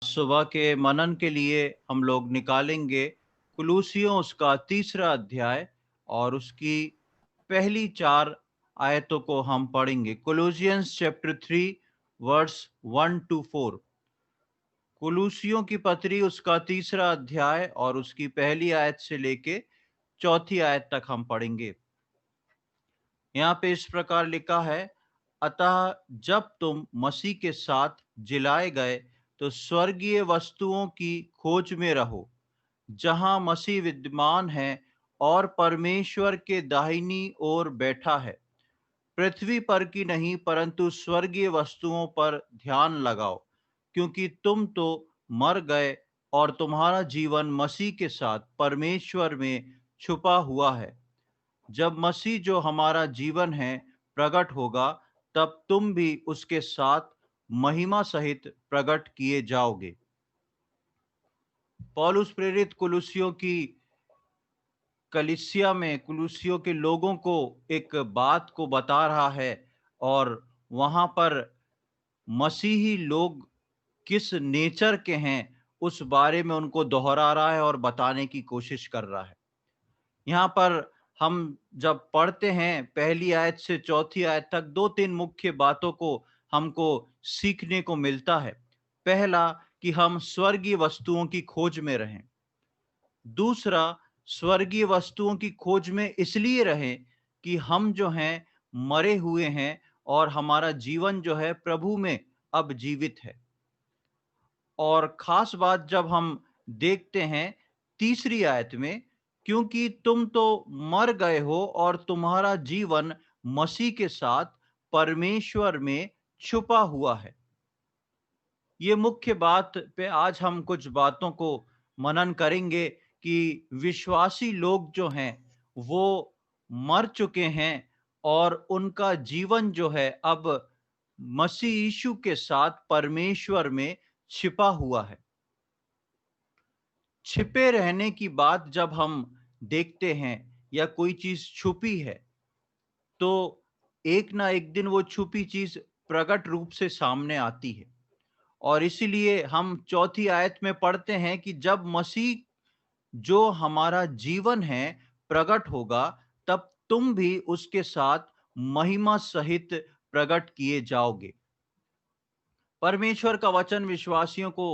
सुबह के मनन के लिए हम लोग निकालेंगे कुलूसियों उसका तीसरा अध्याय और उसकी पहली 4 आयतों को हम पढ़ेंगे। कोलोसियंस चैप्टर 3 वर्स 1 टू 4। कुलूसियों की पत्री उसका तीसरा अध्याय और उसकी पहली आयत से लेके चौथी आयत तक हम पढ़ेंगे। यहाँ पे इस प्रकार लिखा है, अतः जब तुम मसीह के साथ जिलाए गए तो स्वर्गीय वस्तुओं की खोज में रहो, जहां मसीह विद्यमान है और परमेश्वर के दाहिनी ओर बैठा है। पृथ्वी पर की नहीं परंतु स्वर्गीय वस्तुओं पर ध्यान लगाओ, क्योंकि तुम तो मर गए और तुम्हारा जीवन मसीह के साथ परमेश्वर में छुपा हुआ है। जब मसीह जो हमारा जीवन है प्रकट होगा, तब तुम भी उसके साथ महिमा सहित प्रकट किए जाओगे। पौलुस प्रेरित कुलुसियों की कलीसिया में कुलुसियों के लोगों को एक बात को बता रहा है और वहां पर मसीही लोग किस नेचर के हैं उस बारे में उनको दोहरा रहा है और बताने की कोशिश कर रहा है। यहाँ पर हम जब पढ़ते हैं पहली आयत से चौथी आयत तक, दो तीन मुख्य बातों को हमको सीखने को मिलता है। पहला, कि हम स्वर्गीय वस्तुओं की खोज में रहें। दूसरा, स्वर्गीय वस्तुओं की खोज में इसलिए रहें कि हम जो हैं मरे हुए हैं और हमारा जीवन जो है प्रभु में अब जीवित है। और खास बात जब हम देखते हैं तीसरी आयत में, क्योंकि तुम तो मर गए हो और तुम्हारा जीवन मसीह के साथ परमेश्वर में छुपा हुआ है। ये मुख्य बात पे आज हम कुछ बातों को मनन करेंगे कि विश्वासी लोग जो हैं वो मर चुके हैं और उनका जीवन जो है अब मसीह यीशु के साथ परमेश्वर में छिपा हुआ है। छिपे रहने की बात जब हम देखते हैं या कोई चीज छुपी है, तो एक ना एक दिन वो छुपी चीज प्रकट रूप से सामने आती है। और इसीलिए हम चौथी आयत में पढ़ते हैं कि जब मसीह जो हमारा जीवन है प्रकट होगा, तब तुम भी उसके साथ महिमा सहित प्रकट किए जाओगे। परमेश्वर का वचन विश्वासियों को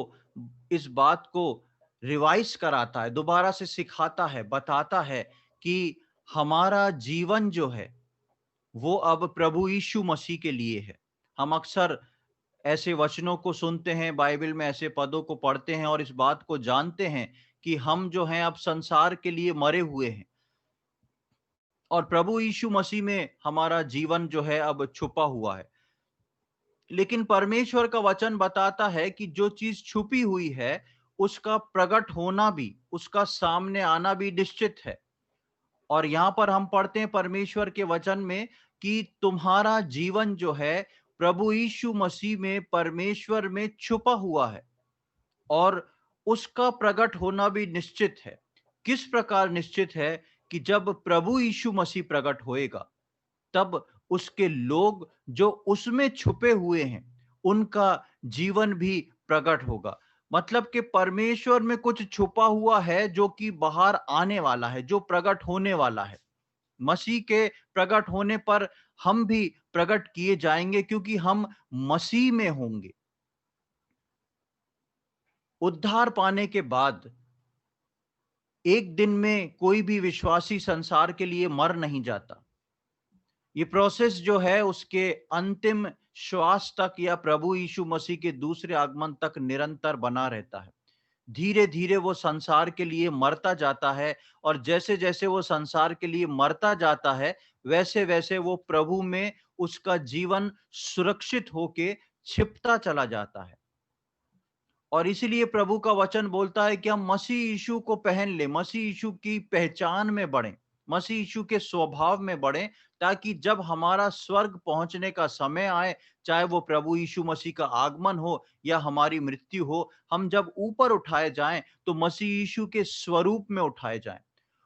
इस बात को रिवाइज कराता है, दोबारा से सिखाता है, बताता है कि हमारा जीवन जो है वो अब प्रभु यीशु मसीह के लिए है। हम अक्सर ऐसे वचनों को सुनते हैं, बाइबल में ऐसे पदों को पढ़ते हैं और इस बात को जानते हैं कि हम जो हैं अब संसार के लिए मरे हुए हैं और प्रभु यीशु मसीह में हमारा जीवन जो है अब छुपा हुआ है। लेकिन परमेश्वर का वचन बताता है कि जो चीज छुपी हुई है उसका प्रकट होना भी, उसका सामने आना भी निश्चित है। और यहां पर हम पढ़ते हैं परमेश्वर के वचन में कि तुम्हारा जीवन जो है प्रभु यीशु मसीह में परमेश्वर में छुपा हुआ है और उसका प्रकट होना भी निश्चित है। किस प्रकार निश्चित है? कि जब प्रभु यीशु मसीह प्रकट होएगा, तब उसके लोग जो उसमें छुपे हुए हैं उनका जीवन भी प्रकट होगा। मतलब कि परमेश्वर में कुछ छुपा हुआ है जो कि बाहर आने वाला है, जो प्रकट होने वाला है। मसीह के प्रकट होने पर हम भी प्रकट किए जाएंगे, क्योंकि हम मसीह में होंगे। उद्धार पाने के बाद एक दिन में कोई भी विश्वासी संसार के लिए मर नहीं जाता। ये प्रोसेस जो है उसके अंतिम श्वास तक या प्रभु यीशु मसीह के दूसरे आगमन तक निरंतर बना रहता है। धीरे धीरे वो संसार के लिए मरता जाता है और जैसे जैसे वो संसार के लिए मरता जाता है, वैसे वैसे वो प्रभु में उसका जीवन सुरक्षित होके छिपता चला जाता है। और इसीलिए प्रभु का वचन बोलता है कि हम मसीह यीशु को पहन ले, मसीह यीशु की पहचान में बढ़ें, मसीह यीशु के स्वभाव में बढ़ें, ताकि जब हमारा स्वर्ग पहुंचने का समय आए, चाहे वो प्रभु यीशु मसीह का आगमन हो या हमारी मृत्यु हो, हम जब ऊपर उठाए जाएं तो मसीह यीशु के स्वरूप में उठाए जाएं।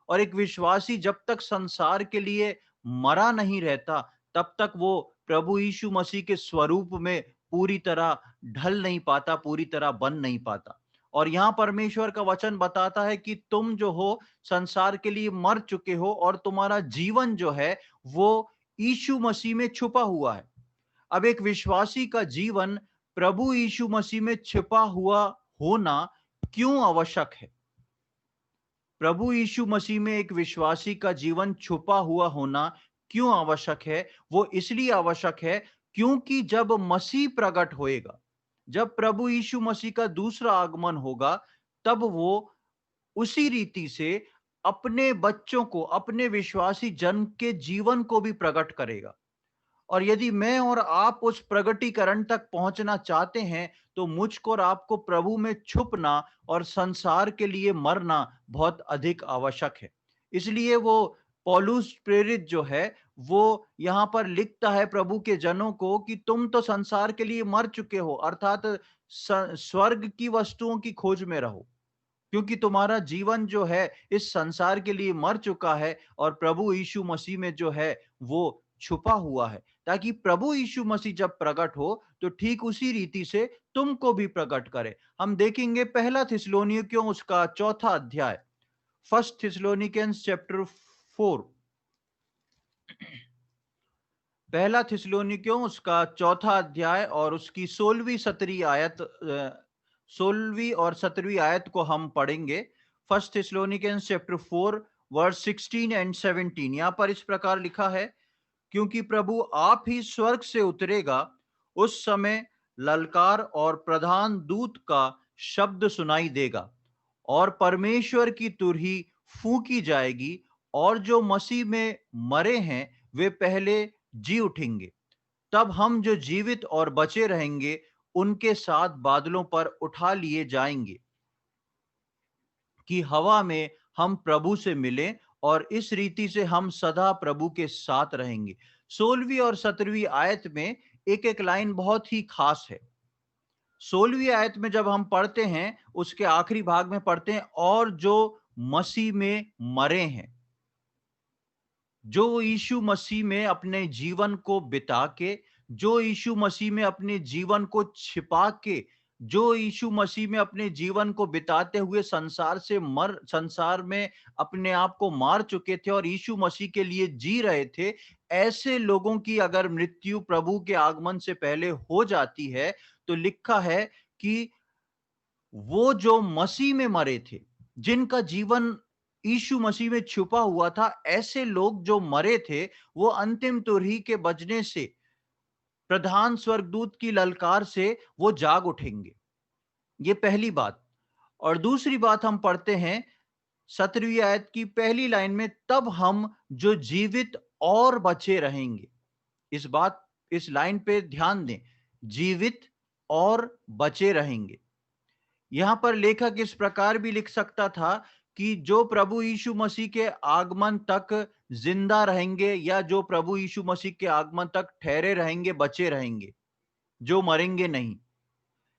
और एक विश्वासी जब तक संसार के लिए मरा नहीं रहता, तब तक वो प्रभु यीशु मसीह के स्वरूप में पूरी तरह ढल नहीं पाता, पूरी तरह बन नहीं पाता। और यहां परमेश्वर का वचन बताता है कि तुम जो हो संसार के लिए मर चुके हो और तुम्हारा जीवन जो है वो यीशु मसीह में छुपा हुआ है। अब एक विश्वासी का जीवन प्रभु यीशु मसीह में छिपा हुआ होना क्यों आवश्यक है? प्रभु यीशु मसीह में एक विश्वासी का जीवन छुपा हुआ होना क्यों आवश्यक है? वो इसलिए आवश्यक है क्योंकि जब मसीह प्रकट होएगा, जब प्रभु यीशु मसीह का दूसरा आगमन होगा, तब वो उसी रीति से अपने बच्चों को, अपने विश्वासी जन के जीवन को भी प्रकट करेगा। और यदि मैं और आप उस प्रगटीकरण तक पहुंचना चाहते हैं, तो मुझको और आपको प्रभु में छुपना और संसार के लिए मरना बहुत अधिक आवश्यक है। इसलिए वो पौलुस प्रेरित जो है, वो यहाँ पर लिखता है प्रभु के जनों को कि तुम तो संसार के लिए मर चुके हो, अर्थात स्वर्ग की वस्तुओं की खोज में रहो, क्योंकि तुम्हारा जीवन जो है इस संसार के लिए मर चुका है और प्रभु यीशु मसीह में जो है वो छुपा हुआ है, ताकि प्रभु यीशु मसीह जब प्रकट हो तो ठीक उसी रीति से तुमको भी प्रकट करे। हम देखेंगे पहला थिस्सलुनीकियों उसका चौथा अध्याय, फर्स्ट थिस्सलुनीकियंस चैप्टर 4, पहला थिस्सलुनीकियों उसका चौथा अध्याय और उसकी 16वीं और 17वीं आयत को हम पढ़ेंगे। First Thessalonians chapter 4 verse 16 and 17। यहां पर इस प्रकार लिखा है, क्योंकि प्रभु आप ही स्वर्ग से उतरेगा, उस समय ललकार और प्रधान दूत का शब्द सुनाई देगा और परमेश्वर की तुरही फूंकी जाएगी, और जो मसीह में मरे हैं वे पहले जी उठेंगे। तब हम जो जीवित और बचे रहेंगे उनके साथ बादलों पर उठा लिए जाएंगे कि हवा में हम प्रभु से मिलें, और इस रीति से हम सदा प्रभु के साथ रहेंगे। 16वीं और 17वीं आयत में एक एक लाइन बहुत ही खास है। 16वीं आयत में जब हम पढ़ते हैं, उसके आखिरी भाग में पढ़ते हैं, और जो मसीह में मरे हैं, जो यीशु मसीह में अपने जीवन को बिता के, जो यीशु मसीह में अपने जीवन को छिपा के, जो यीशु मसीह में अपने जीवन को बिताते हुए संसार में अपने आप को मार चुके थे और यीशु मसीह के लिए जी रहे थे, ऐसे लोगों की अगर मृत्यु प्रभु के आगमन से पहले हो जाती है, तो लिखा है कि वो जो मसीह में मरे थे, जिनका जीवन यीशु मसीह में छुपा हुआ था, ऐसे लोग जो मरे थे, वो अंतिम तुरही के बजने से, प्रधान स्वर्गदूत की ललकार से वो जाग उठेंगे। ये पहली बात। और दूसरी बात हम पढ़ते हैं 17वीं आयत की पहली लाइन में, तब हम जो जीवित और बचे रहेंगे। इस लाइन पे ध्यान दें, जीवित और बचे रहेंगे। यहां पर लेखक इस प्रकार भी लिख सकता था कि जो प्रभु यीशु मसीह के आगमन तक जिंदा रहेंगे, या जो प्रभु यीशु मसीह के आगमन तक ठहरे रहेंगे, बचे रहेंगे, जो मरेंगे नहीं।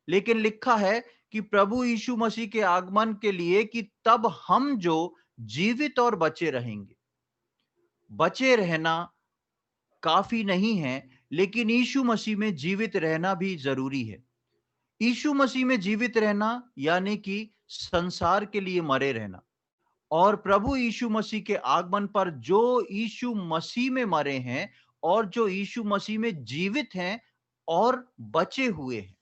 लेकिन लिखा है कि प्रभु यीशु मसीह के आगमन के लिए कि तब हम जो जीवित और बचे रहेंगे। बचे रहना काफी नहीं है, लेकिन यीशु मसीह में जीवित रहना भी जरूरी है। यीशु मसीह में जीवित रहना यानी कि संसार के लिए मरे रहना, और प्रभु यीशु मसीह के आगमन पर जो यीशु मसीह में मरे हैं और जो यीशु मसीह में जीवित हैं और बचे हुए हैं,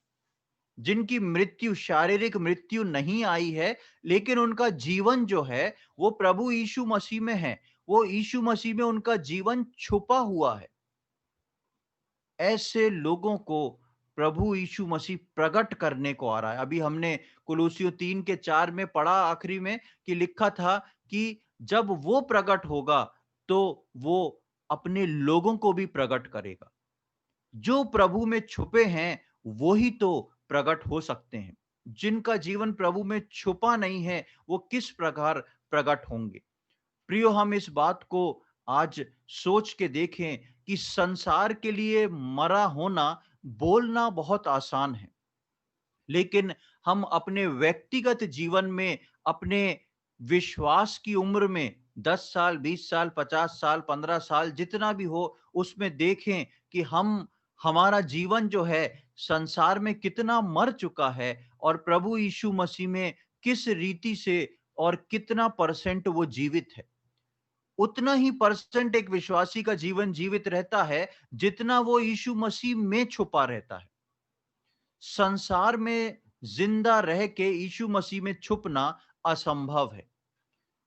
जिनकी मृत्यु, शारीरिक मृत्यु नहीं आई है, लेकिन उनका जीवन जो है वो प्रभु यीशु मसीह में है, वो यीशु मसीह में उनका जीवन छुपा हुआ है, ऐसे लोगों को प्रभु यीशु मसीह प्रकट करने को आ रहा है। अभी हमने कुलुसियों 3:4 में पढ़ा आखिरी में कि लिखा था कि जब वो प्रकट होगा तो वो अपने लोगों को भी प्रकट करेगा। जो प्रभु में छुपे हैं वो ही तो प्रकट हो सकते हैं। जिनका जीवन प्रभु में छुपा नहीं है, वो किस प्रकार प्रकट होंगे? प्रियो, हम इस बात को आज सोच के देखें कि संसार के लिए मरा होना बोलना बहुत आसान है, लेकिन हम अपने व्यक्तिगत जीवन में, अपने विश्वास की उम्र में 10 साल, 20 साल, 50 साल, 15 साल जितना भी हो, उसमें देखें कि हम हमारा जीवन जो है संसार में कितना मर चुका है और प्रभु यीशु मसीह में किस रीति से और कितना परसेंट वो जीवित है। उतना ही परसेंट एक विश्वासी का जीवन जीवित रहता है जितना वो यीशु मसीह में छुपा रहता है। संसार में जिंदा रह के यीशु मसीह में छुपना असंभव है,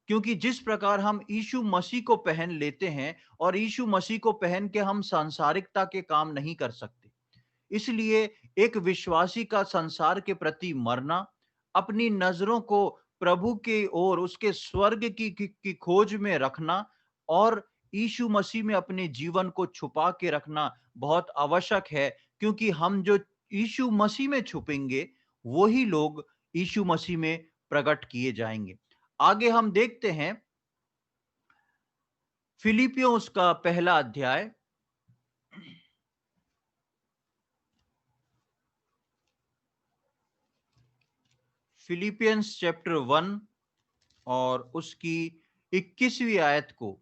क्योंकि जिस प्रकार हम यीशु मसीह को पहन लेते हैं और यीशु मसीह को पहन के हम सांसारिकता के काम नहीं कर सकते। इसलिए एक विश्वासी का संसार के प्रति मरना, अपनी नजरों को प्रभु की ओर उसके स्वर्ग की खोज में रखना और यीशु मसीह में अपने जीवन को छुपा के रखना बहुत आवश्यक है, क्योंकि हम जो यीशु मसीह में छुपेंगे वही लोग यीशु मसीह में प्रकट किए जाएंगे। आगे हम देखते हैं फिलिपियों उसका पहला अध्याय फिलिपियंस चैप्टर 1 और उसकी 21वीं आयत को,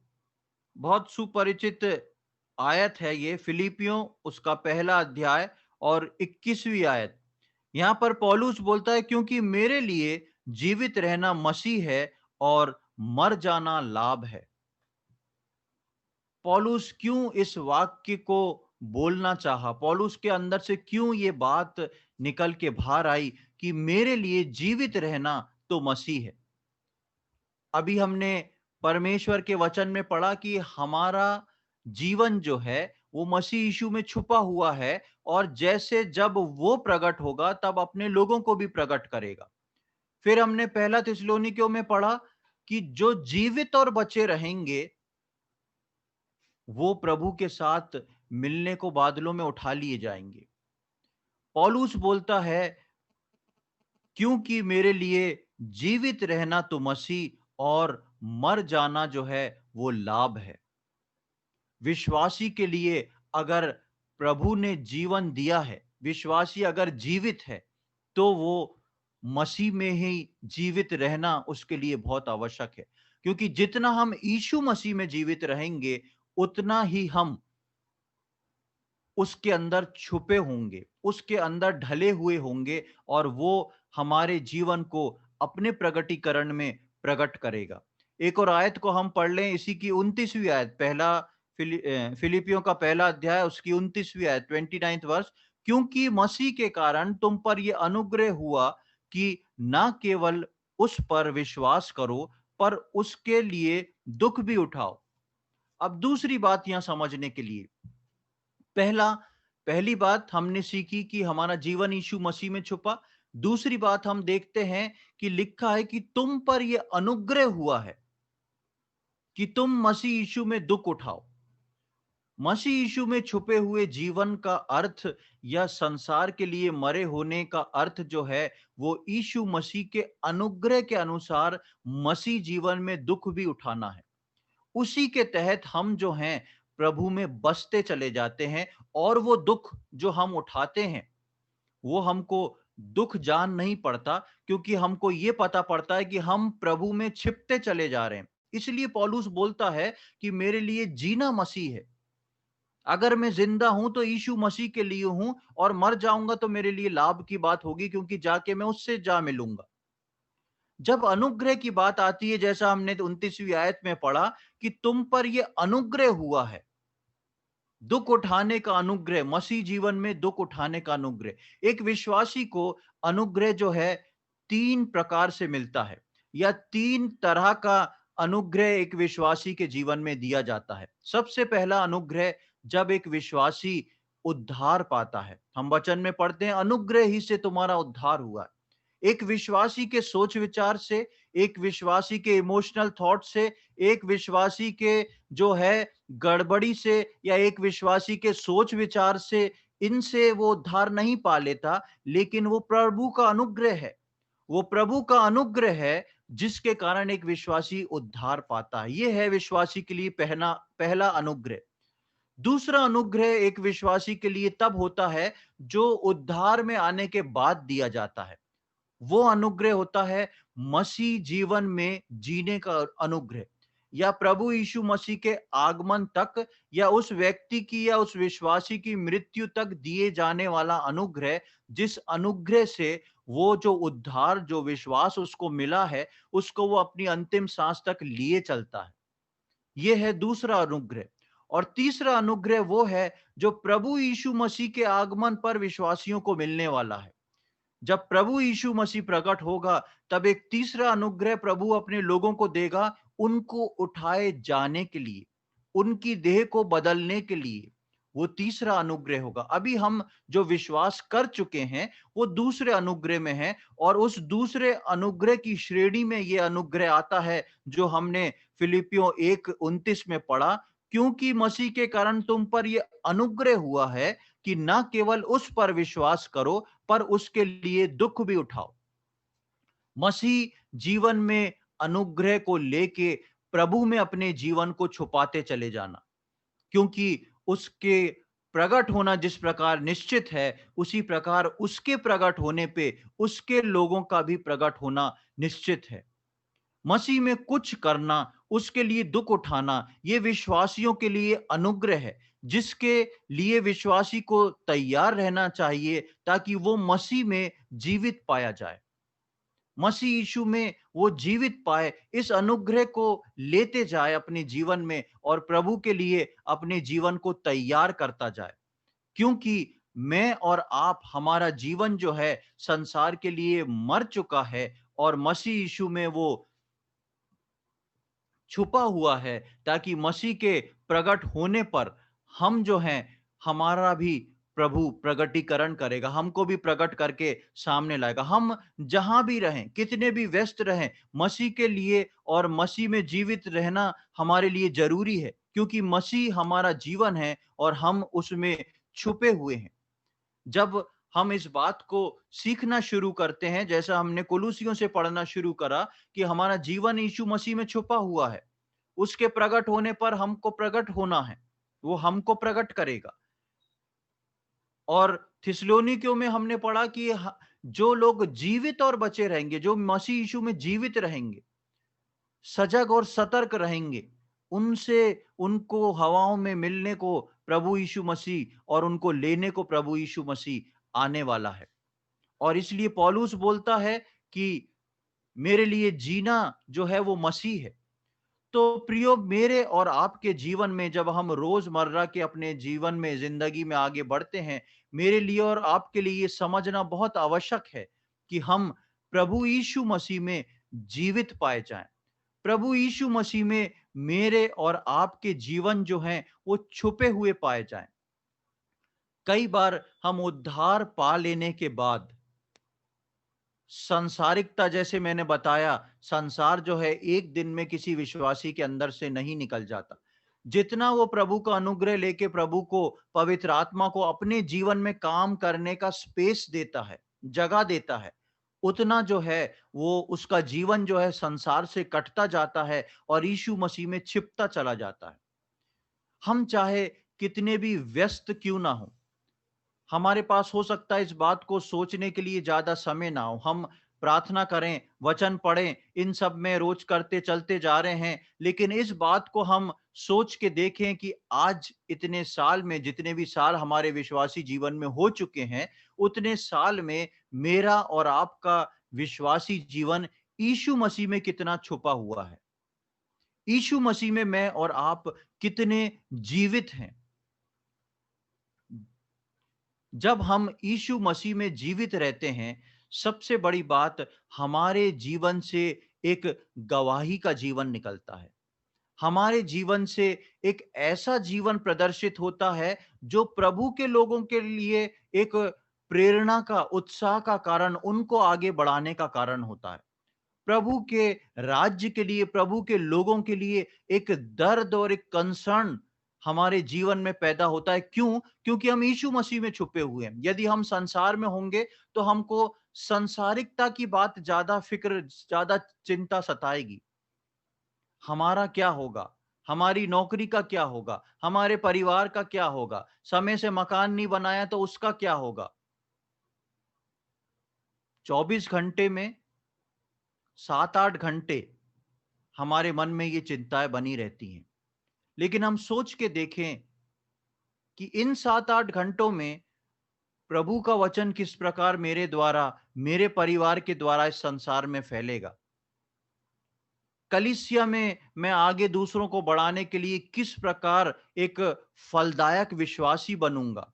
बहुत सुपरिचित आयत है ये, फिलिपियों उसका पहला अध्याय और 21वीं आयत। यहां पर पौलुस बोलता है, क्योंकि मेरे लिए जीवित रहना मसीह है और मर जाना लाभ है। पौलुस क्यों इस वाक्य को बोलना चाहा? पौलुस के अंदर से क्यों ये बात निकल के बाहर आई कि मेरे लिए जीवित रहना तो मसीह है? अभी हमने परमेश्वर के वचन में पढ़ा कि हमारा जीवन जो है वो मसीह यीशु में छुपा हुआ है, और जैसे जब वो प्रकट होगा तब अपने लोगों को भी प्रकट करेगा। फिर हमने पहला थिस्सलुनीकियों में पढ़ा कि जो जीवित और बचे रहेंगे वो प्रभु के साथ मिलने को बादलों में उठा लिए जाएंगे। पौलुस बोलता है, क्योंकि मेरे लिए जीवित रहना तो मसीह और मर जाना जो है वो लाभ है। विश्वासी के लिए अगर प्रभु ने जीवन दिया है, विश्वासी अगर जीवित है, तो वो मसीह में ही जीवित रहना उसके लिए बहुत आवश्यक है, क्योंकि जितना हम यीशु मसीह में जीवित रहेंगे उतना ही हम उसके अंदर छुपे होंगे, उसके अंदर ढले हुए होंगे, और वो हमारे जीवन को अपने प्रगटीकरण में प्रकट करेगा। एक और आयत को हम पढ़ लें, इसी की 29वीं आयत, फिलिपियों का पहला अध्याय उसकी 29वीं आयत, 29th वर्ष। क्योंकि मसीह के कारण तुम पर यह अनुग्रह हुआ कि ना केवल उस पर विश्वास करो पर उसके लिए दुख भी उठाओ। अब दूसरी बात यहां समझने के लिए, पहली बात हमने सीखी कि हमारा जीवन यीशु मसीह में छुपा। दूसरी बात हम देखते हैं कि लिखा है कि तुम पर यह अनुग्रह हुआ है कि तुम मसीह यीशु में दुख उठाओ। मसीह यीशु में छुपे हुए जीवन का अर्थ या संसार के लिए मरे होने का अर्थ जो है वो यीशु मसीह के अनुग्रह के अनुसार मसीह जीवन में दुख भी उठाना है। उसी के तहत हम जो हैं प्रभु में बसते चले जाते हैं, और वो दुख जो हम उठाते हैं वो हमको दुख जान नहीं पड़ता, क्योंकि हमको ये पता पड़ता है कि हम प्रभु में छिपते चले जा रहे हैं। इसलिए पौलुस बोलता है कि मेरे लिए जीना मसीह है। अगर मैं जिंदा हूं तो यीशु मसीह के लिए हूं, और मर जाऊंगा तो मेरे लिए लाभ की बात होगी, क्योंकि जाके मैं उससे जा मिलूंगा। जब अनुग्रह की बात आती है, जैसा हमने 29वीं आयत में पढ़ा कि तुम पर यह अनुग्रह हुआ है, दुख उठाने का अनुग्रह, मसीह जीवन में दुख उठाने का अनुग्रह। एक विश्वासी को अनुग्रह जो है 3 प्रकार से मिलता है, या 3 तरह का अनुग्रह एक विश्वासी के जीवन में दिया जाता है। सबसे पहला अनुग्रह, जब एक विश्वासी उद्धार पाता है। हम वचन में पढ़ते हैं, अनुग्रह ही से तुम्हारा उद्धार हुआ है। एक विश्वासी के सोच विचार से, एक विश्वासी के इमोशनल थॉट से, एक विश्वासी के जो है गड़बड़ी से, या एक विश्वासी के सोच विचार से, इनसे वो उद्धार नहीं पा लेता, लेकिन वो प्रभु का अनुग्रह है। वो प्रभु का अनुग्रह है जिसके कारण एक विश्वासी उद्धार पाता है। यह है विश्वासी के लिए पहला अनुग्रह। दूसरा अनुग्रह एक विश्वासी के लिए तब होता है जो उद्धार में आने के बाद दिया जाता है। वो अनुग्रह होता है मसीह जीवन में जीने का अनुग्रह। या प्रभु यीशु मसीह के आगमन तक या उस व्यक्ति की या उस विश्वासी की मृत्यु तक दिए जाने वाला अनुग्रह, जिस अनुग्रह से वो जो उद्धार, जो विश्वास उसको मिला है, उसको वो अपनी अंतिम सांस तक लिए चलता है। ये है दूसरा अनुग्रह। और तीसरा अनुग्रह वो है जो प्रभु यीशु मसीह के आगमन पर विश्वासियों को मिलने वाला है। जब प्रभु यीशु मसीह प्रकट होगा, तब एक तीसरा अनुग्रह प्रभु अपने लोगों को देगा, उनको उठाए जाने के लिए, उनकी देह को बदलने के लिए। वो तीसरा अनुग्रह होगा। अभी हम जो विश्वास कर चुके हैं, वो दूसरे अनुग्रह में है, और उस दूसरे अनुग्रह की श्रेणी में ये अनुग्रह आता है जो हमने फिलिपियों 1:29 में पढ़ा, क्योंकि मसीह के कारण तुम पर यह अनुग्रह हुआ है कि न केवल उस पर विश्वास करो, पर उसके लिए दुख भी उठाओ। मसीह जीवन में अनुग्रह को लेके प्रभु में अपने जीवन को छुपाते चले जाना, क्योंकि उसके प्रकट होना जिस प्रकार निश्चित है, उसी प्रकार उसके प्रकट होने पे उसके लोगों का भी प्रकट होना निश्चित है। मसीह में कुछ करना, उसके लिए दुख उठाना, ये विश्वासियों के लिए अनुग्रह है, जिसके लिए विश्वासी को तैयार रहना चाहिए ताकि वो मसीह में जीवित पाया जाए। मसीह यीशु में वो जीवित पाए, इस अनुग्रह को लेते जाए अपने जीवन में और प्रभु के लिए अपने जीवन को तैयार करता जाए। क्योंकि मैं और आप, हमारा जीवन जो है संसार के लिए मर चुका है और मसीह यीशु में वो छुपा हुआ है, ताकि मसीह के प्रकट होने पर हम जो हैं, हमारा भी प्रभु प्रकटीकरण करेगा, हमको भी प्रकट करके सामने लाएगा। हम जहां भी रहें, कितने भी व्यस्त रहें, मसीह के लिए और मसीह में जीवित रहना हमारे लिए जरूरी है, क्योंकि मसीह हमारा जीवन है और हम उसमें छुपे हुए हैं। जब हम इस बात को सीखना शुरू करते हैं, जैसा हमने कुलुसियों से पढ़ना शुरू करा कि हमारा जीवन यीशु मसीह में छुपा हुआ है, उसके प्रकट होने पर हमको प्रकट होना है, वो हमको प्रकट करेगा। और थिस्सलुनीकियों में हमने पढ़ा कि जो लोग जीवित और बचे रहेंगे, जो मसीह यीशु में जीवित रहेंगे, सजग और सतर्क रहेंगे, उनसे उनको हवाओं में मिलने को प्रभु यीशु मसीह और उनको लेने को प्रभु यीशु मसीह आने वाला है। और इसलिए पौलुस बोलता है कि मेरे लिए जीना जो है वो मसीह है। तो प्रियो, मेरे और आपके जीवन में जब हम रोजमर्रा के अपने जीवन में, जिंदगी में आगे बढ़ते हैं, मेरे लिए और आपके लिए ये समझना बहुत आवश्यक है कि हम प्रभु यीशु मसीह में जीवित पाए जाएं। प्रभु यीशु मसीह में मेरे और आपके जीवन जो हैं वो छुपे हुए पाए जाएं। कई बार हम उद्धार पा लेने के बाद सांसारिकता, जैसे मैंने बताया, संसार जो है एक दिन में किसी विश्वासी के अंदर से नहीं निकल जाता। जितना वो प्रभु का अनुग्रह लेके प्रभु को, पवित्र आत्मा को अपने जीवन में काम करने का स्पेस देता है, जगह देता है, उतना जो है वो उसका जीवन जो है संसार से कटता जाता है और यीशु मसीह में छिपता चला जाता है। हम चाहे कितने भी व्यस्त क्यों ना हो, हमारे पास हो सकता है इस बात को सोचने के लिए ज्यादा समय ना हो, हम प्रार्थना करें, वचन पढ़ें, इन सब में रोज करते चलते जा रहे हैं, लेकिन इस बात को हम सोच के देखें कि आज इतने साल में, जितने भी साल हमारे विश्वासी जीवन में हो चुके हैं, उतने साल में मेरा और आपका विश्वासी जीवन यीशु मसीह में कितना छुपा हुआ है। यीशु मसीह में मैं और आप कितने जीवित हैं। जब हम यीशु मसीह में जीवित रहते हैं, सबसे बड़ी बात, हमारे जीवन से एक गवाही का जीवन निकलता है। हमारे जीवन से एक ऐसा जीवन प्रदर्शित होता है जो प्रभु के लोगों के लिए एक प्रेरणा का, उत्साह का कारण, उनको आगे बढ़ाने का कारण होता है। प्रभु के राज्य के लिए, प्रभु के लोगों के लिए एक दर्द और एक कंसर्न हमारे जीवन में पैदा होता है। क्यों? क्योंकि हम यीशु मसीह में छुपे हुए हैं। यदि हम संसार में होंगे तो हमको संसारिकता की बात ज्यादा फिक्र, ज्यादा चिंता सताएगी। हमारा क्या होगा, हमारी नौकरी का क्या होगा, हमारे परिवार का क्या होगा, समय से मकान नहीं बनाया तो उसका क्या होगा। 24 घंटे में 7-8 घंटे हमारे मन में ये चिंताएं बनी रहती हैं। लेकिन हम सोच के देखें कि इन 7-8 घंटों में प्रभु का वचन किस प्रकार मेरे द्वारा, मेरे परिवार के द्वारा इस संसार में फैलेगा। कलीसिया में मैं आगे दूसरों को बढ़ाने के लिए किस प्रकार एक फलदायक विश्वासी बनूंगा,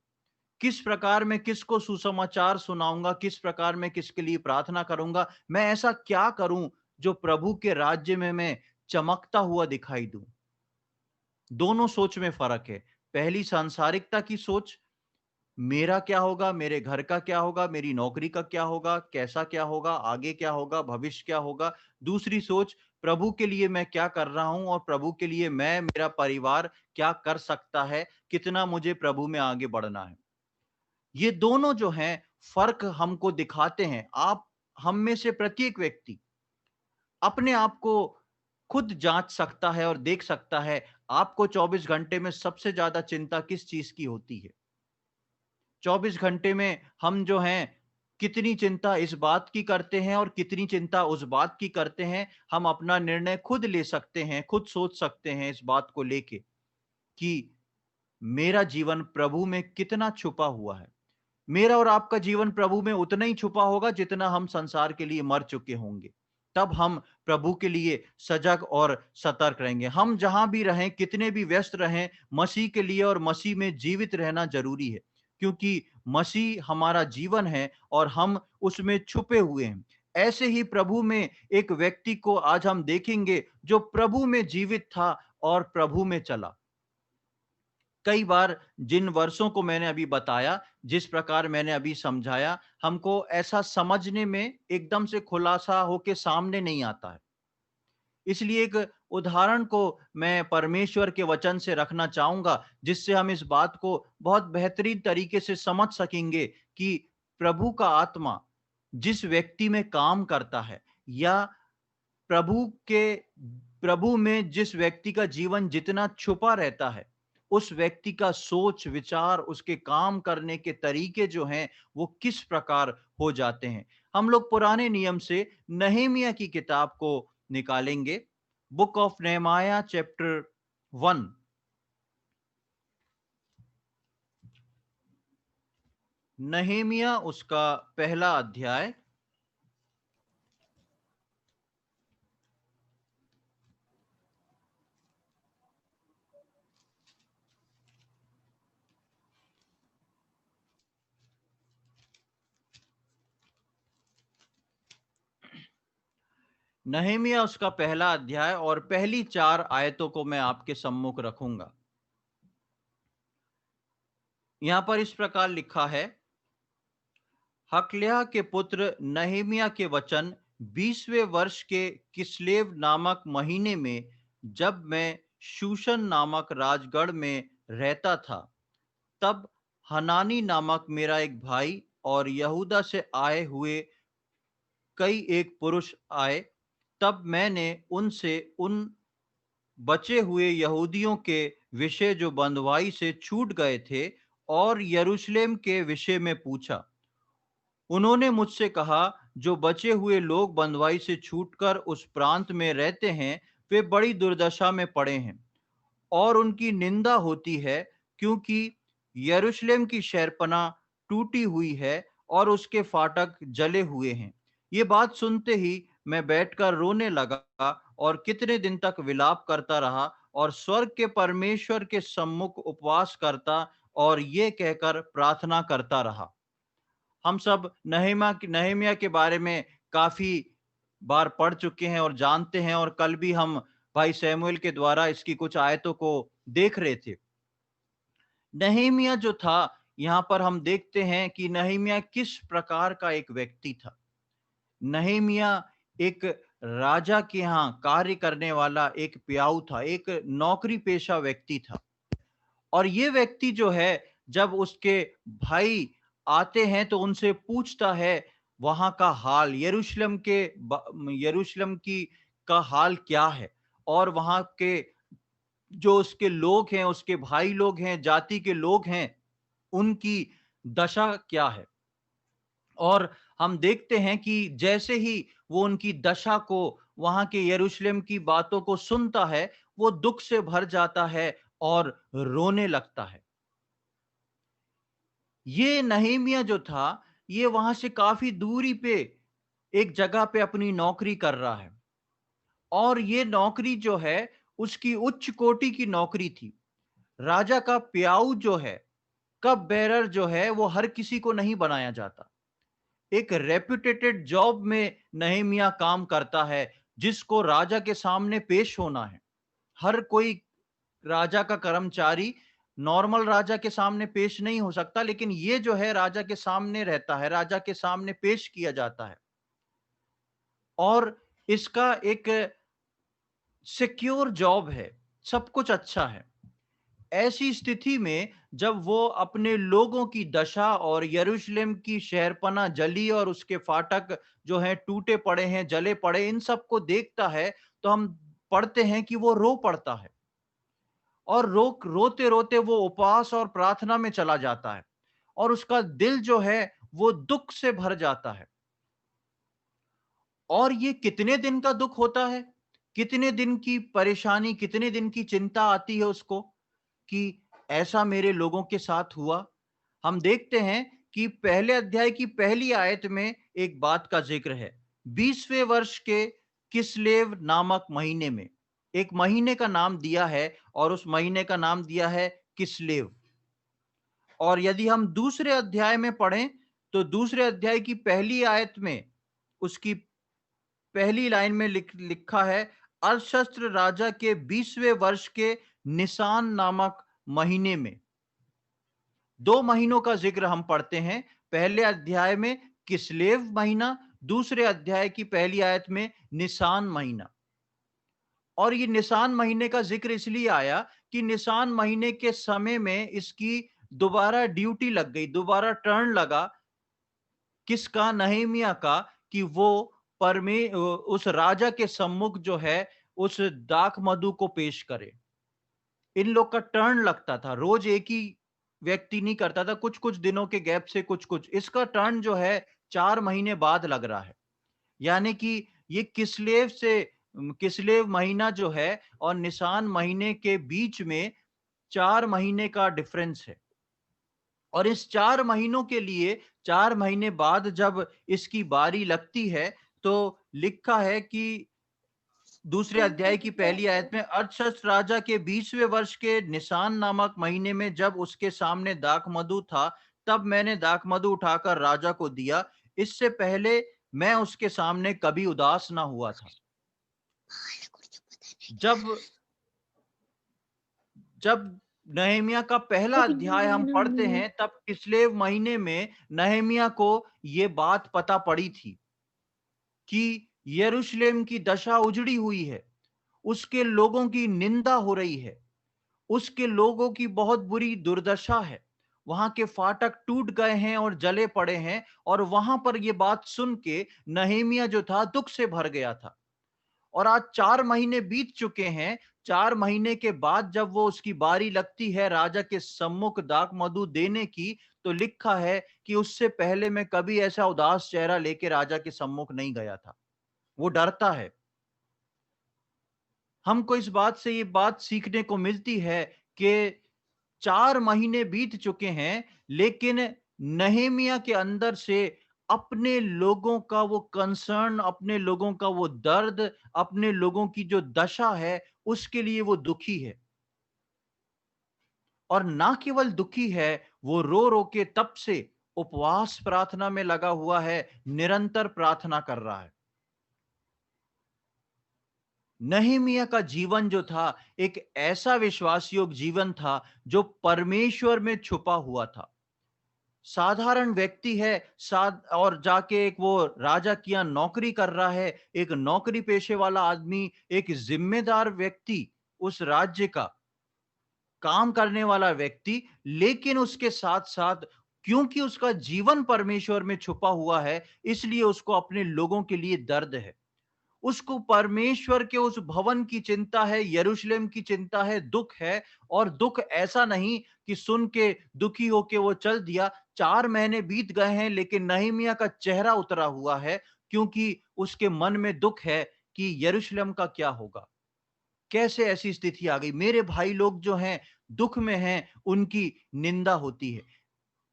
किस प्रकार मैं किसको सुसमाचार सुनाऊंगा, किस प्रकार मैं किसके लिए प्रार्थना करूंगा, मैं ऐसा क्या करूं जो प्रभु के राज्य में मैं चमकता हुआ दिखाई दूं। दोनों सोच में फर्क है। पहली सांसारिकता की सोच, मेरा क्या होगा, मेरे घर का क्या होगा, मेरी नौकरी का क्या होगा, कैसा क्या होगा, आगे क्या होगा, भविष्य क्या होगा। दूसरी सोच, प्रभु के लिए मैं क्या कर रहा हूं और प्रभु के लिए मैं, मेरा परिवार क्या कर सकता है, कितना मुझे प्रभु में आगे बढ़ना है। ये दोनों जो हैं फर्क हमको दिखाते हैं। आप, हम में से प्रत्येक व्यक्ति अपने आप को खुद जांच सकता है और देख सकता है, आपको 24 घंटे में सबसे ज्यादा चिंता किस चीज की होती है। 24 घंटे में हम जो हैं कितनी चिंता इस बात की करते हैं और कितनी चिंता उस बात की करते हैं। हम अपना निर्णय खुद ले सकते हैं, खुद सोच सकते हैं इस बात को लेके कि मेरा जीवन प्रभु में कितना छुपा हुआ है। मेरा और आपका जीवन प्रभु में उतना ही छुपा होगा जितना हम संसार के लिए मर चुके होंगे। तब हम प्रभु के लिए सजग और सतर्क रहेंगे। हम जहां भी रहें, कितने भी व्यस्त रहें, मसीह के लिए और मसीह में जीवित रहना जरूरी है, क्योंकि मसीह हमारा जीवन है और हम उसमें छुपे हुए हैं। ऐसे ही प्रभु में एक व्यक्ति को आज हम देखेंगे जो प्रभु में जीवित था और प्रभु में चला। कई बार जिन वर्षों को मैंने अभी बताया, जिस प्रकार मैंने अभी समझाया, हमको ऐसा समझने में एकदम से खुलासा होके सामने नहीं आता है। इसलिए एक उदाहरण को मैं परमेश्वर के वचन से रखना चाहूंगा, जिससे हम इस बात को बहुत बेहतरीन तरीके से समझ सकेंगे कि प्रभु का आत्मा जिस व्यक्ति में काम करता है, या प्रभु के प्रभु में जिस व्यक्ति का जीवन जितना छुपा रहता है, उस व्यक्ति का सोच विचार, उसके काम करने के तरीके जो हैं वो किस प्रकार हो जाते हैं। हम लोग पुराने नियम से नहमीया की किताब को निकालेंगे। Book of नेहमाया chapter 1। नहमीया उसका पहला अध्याय। नहमीया उसका पहला अध्याय और पहली 4 आयतों को मैं आपके सम्मुख रखूंगा। यहां पर इस प्रकार लिखा है, हकल्याह के पुत्र नहमीया के वचन 20वें वर्ष के किस्लेव नामक महीने में, जब मैं शूशन नामक राजगढ़ में रहता था, तब हनानी नामक मेरा एक भाई और यहूदा से आए हुए कई एक पुरुष आए। तब मैंने उनसे उन बचे हुए यहूदियों के विषय जो बंधुआई से छूट गए थे और यरूशलेम के विषय में पूछा। उन्होंने मुझसे कहा, जो बचे हुए लोग बंधुआई से छूटकर उस प्रांत में रहते हैं, वे बड़ी दुर्दशा में पड़े हैं और उनकी निंदा होती है, क्योंकि यरूशलेम की शहरपनाह टूटी हुई है और उसके फाटक जले हुए हैं। ये बात सुनते ही मैं बैठकर रोने लगा और कितने दिन तक विलाप करता रहा और स्वर्ग के परमेश्वर के सम्मुख उपवास करता और ये कहकर प्रार्थना करता रहा। हम सब नहमीया के बारे में काफी बार पढ़ चुके हैं और जानते हैं, और कल भी हम भाई सैमुएल के द्वारा इसकी कुछ आयतों को देख रहे थे। नहमीया जो था, यहाँ पर हम देखते हैं कि नहमीया किस प्रकार का एक व्यक्ति था। नहमीया एक राजा के यहाँ कार्य करने वाला एक प्याऊ था, एक नौकरी पेशा व्यक्ति था। और ये व्यक्ति जो है, जब उसके भाई आते हैं तो उनसे पूछता है वहां का हाल, यरूशलेम की का हाल क्या है, और वहां के जो उसके लोग हैं, उसके भाई लोग हैं, जाति के लोग हैं, उनकी दशा क्या है। और हम देखते हैं कि जैसे ही वो उनकी दशा को वहां के यरूशलेम की बातों को सुनता है, वो दुख से भर जाता है और रोने लगता है। ये नहेमिया जो था, ये वहां से काफी दूरी पे एक जगह पे अपनी नौकरी कर रहा है, और ये नौकरी जो है उसकी उच्च कोटि की नौकरी थी। राजा का प्याऊ जो है, कप बेरर जो है, वो हर किसी को नहीं बनाया जाता। एक रेप्यूटेटेड जॉब में नहेमिया काम करता है, जिसको राजा के सामने पेश होना है। हर कोई राजा का कर्मचारी नॉर्मल राजा के सामने पेश नहीं हो सकता, लेकिन ये जो है राजा के सामने रहता है, राजा के सामने पेश किया जाता है, और इसका एक सिक्योर जॉब है, सब कुछ अच्छा है। ऐसी स्थिति में जब वो अपने लोगों की दशा और यरूशलेम की शहरपनाह जली और उसके फाटक जो हैं टूटे पड़े हैं, जले पड़े, इन सब को देखता है, तो हम पढ़ते हैं कि वो रो पड़ता है, और रोते रोते वो उपवास और प्रार्थना में चला जाता है, और उसका दिल जो है वो दुख से भर जाता है। और ये कितने दिन का दुख होता है, कितने दिन की परेशानी, कितने दिन की चिंता आती है उसको कि ऐसा मेरे लोगों के साथ हुआ। हम देखते हैं कि पहले अध्याय की पहली आयत में एक बात का जिक्र है। 20वें वर्ष के किस्लेव नामक महीने में, एक महीने का नाम दिया है, और उस महीने का नाम दिया है किस्लेव। और यदि हम दूसरे अध्याय में पढ़ें, तो दूसरे अध्याय की पहली आयत में उसकी पहली लाइन में लिखा है, अरशस्त्र राजा के 20वें वर्ष के निसान नामक महीने में। 2 महीनों का जिक्र हम पढ़ते हैं। पहले अध्याय में किस्लेव महीना, दूसरे अध्याय की पहली आयत में निसान महीना। और ये निसान महीने का जिक्र इसलिए आया कि निसान महीने के समय में इसकी दोबारा ड्यूटी लग गई, दोबारा टर्न लगा। किसका? नहेमिया का, कि वो उस राजा के सम्मुख जो है उस दाख मधु को पेश करे। इन लोग का टर्न लगता था, रोज एक ही व्यक्ति नहीं करता था, कुछ कुछ दिनों के गैप से कुछ कुछ। इसका टर्न जो है 4 महीने बाद लग रहा है। यानी कि ये किस्लेव महीना जो है और निसान महीने के बीच में 4 महीने का डिफरेंस है। और इस 4 महीनों के लिए 4 महीने बाद जब इसकी बारी लगती है, तो लिखा है कि दूसरे अध्याय की पहली आयत में, अरशस्त्र राजा के 20वें वर्ष के निसान नामक महीने में जब उसके सामने दाख मधु था, तब मैंने दाख मधु उठाकर राजा को दिया। इससे पहले मैं उसके सामने कभी उदास ना हुआ था। जब जब नहमिया का पहला अध्याय हम पढ़ते हैं, तब किस्लेव महीने में नहमिया को ये बात पता पड़ी थी कि यरूशलेम की दशा उजड़ी हुई है, उसके लोगों की निंदा हो रही है, उसके लोगों की बहुत बुरी दुर्दशा है, वहां के फाटक टूट गए हैं और जले पड़े हैं। और वहां पर यह बात सुन के नहेमिया जो था दुख से भर गया था। और आज 4 महीने बीत चुके हैं। 4 महीने के बाद जब वो उसकी बारी लगती है राजा के सम्मुख दाख मधु देने की, तो लिखा है कि उससे पहले मैं कभी ऐसा उदास चेहरा लेके राजा के सम्मुख नहीं गया था। वो डरता है। हमको इस बात से ये बात सीखने को मिलती है कि 4 महीने बीत चुके हैं, लेकिन नहेमिया के अंदर से अपने लोगों का वो कंसर्न, अपने लोगों का वो दर्द, अपने लोगों की जो दशा है, उसके लिए वो दुखी है। और ना केवल दुखी है, वो रो रो के तब से उपवास प्रार्थना में लगा हुआ है, निरंतर प्रार्थना कर रहा है। नहेमिया का जीवन जो था, एक ऐसा विश्वास योग जीवन था जो परमेश्वर में छुपा हुआ था। साधारण व्यक्ति है, और जाके एक वो राजा की यहाँ नौकरी कर रहा है, एक नौकरी पेशे वाला आदमी, एक जिम्मेदार व्यक्ति, उस राज्य का काम करने वाला व्यक्ति। लेकिन उसके साथ साथ, क्योंकि उसका जीवन परमेश्वर में छुपा हुआ है, इसलिए उसको अपने लोगों के लिए दर्द है। उसको परमेश्वर के उस भवन की चिंता है, यरूशलेम की चिंता है, दुख है। और दुख ऐसा नहीं कि सुन के दुखी होके वो चल दिया। 4 महीने बीत गए हैं, लेकिन नहमिया का चेहरा उतरा हुआ है, क्योंकि उसके मन में दुख है कि यरूशलेम का क्या होगा, कैसे ऐसी स्थिति आ गई, मेरे भाई लोग जो हैं दुख में हैं, उनकी निंदा होती है।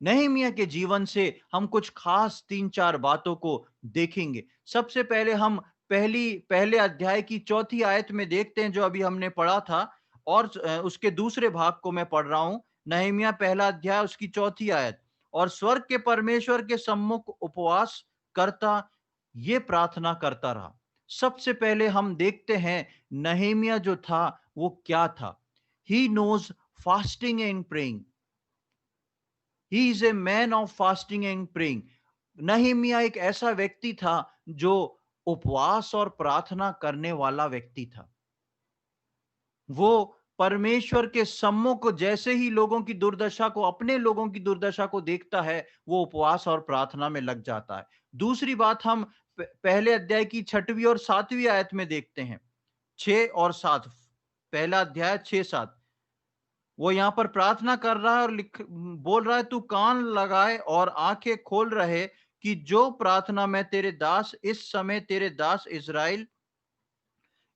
नहमीया के जीवन से हम कुछ खास 3-4 बातों को देखेंगे। सबसे पहले हम पहले अध्याय की 4थी आयत में देखते हैं जो अभी हमने पढ़ा था, और उसके दूसरे भाग को मैं पढ़ रहा हूं। नहमीया पहला अध्याय उसकी 4थी आयत। और स्वर्ग के परमेश्वर के सम्मुख उपवास करता, ये प्रार्थना करता रहा। सबसे पहले हम देखते हैं नहमीया जो था वो क्या था। He knows fasting and praying. He is a man of fasting and praying. Nehemiah एक ऐसा व्यक्ति था जो उपवास और प्रार्थना करने वाला व्यक्ति था। वो परमेश्वर के सम्मुख जैसे ही लोगों की दुर्दशा को, अपने लोगों की दुर्दशा को देखता है, वो उपवास और प्रार्थना में लग जाता है। दूसरी बात हम पहले अध्याय की 6वीं और 7वीं आयत में देखते हैं। 6 और 7, पहला अध्याय 6-7। वो यहाँ पर प्रार्थना कर रहा है और बोल रहा है, तू कान लगाए और आंखें खोल रहे कि जो प्रार्थना मैं तेरे दास इस समय तेरे दास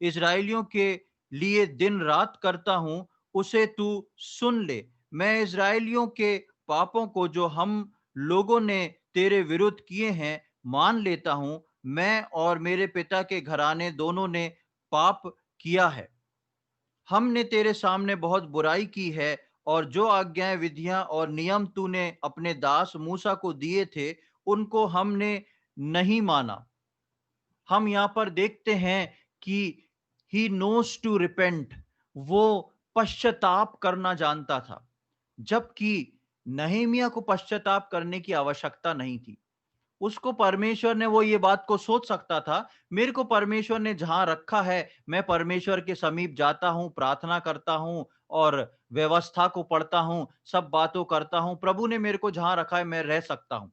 इस्राएलियों के लिए दिन रात करता हूं, उसे तू सुन ले। मैं इस्राएलियों के पापों को जो हम लोगों ने तेरे विरुद्ध किए हैं मान लेता हूं। मैं और मेरे पिता के घराने दोनों ने पाप किया है। हमने तेरे सामने बहुत बुराई की है, और जो आज्ञाएं, विधियां और नियम तूने अपने दास मूसा को दिए थे, उनको हमने नहीं माना। हम यहाँ पर देखते हैं कि ही नोस टू रिपेंट। वो पश्चाताप करना जानता था, जबकि नहमीया को पश्चाताप करने की आवश्यकता नहीं थी। उसको परमेश्वर ने, वो ये बात को सोच सकता था, मेरे को परमेश्वर ने जहां रखा है, मैं परमेश्वर के समीप जाता हूं, प्रार्थना करता हूं और व्यवस्था को पढ़ता हूं, सब बातों करता हूं, प्रभु ने मेरे को जहां रखा है मैं रह सकता हूं।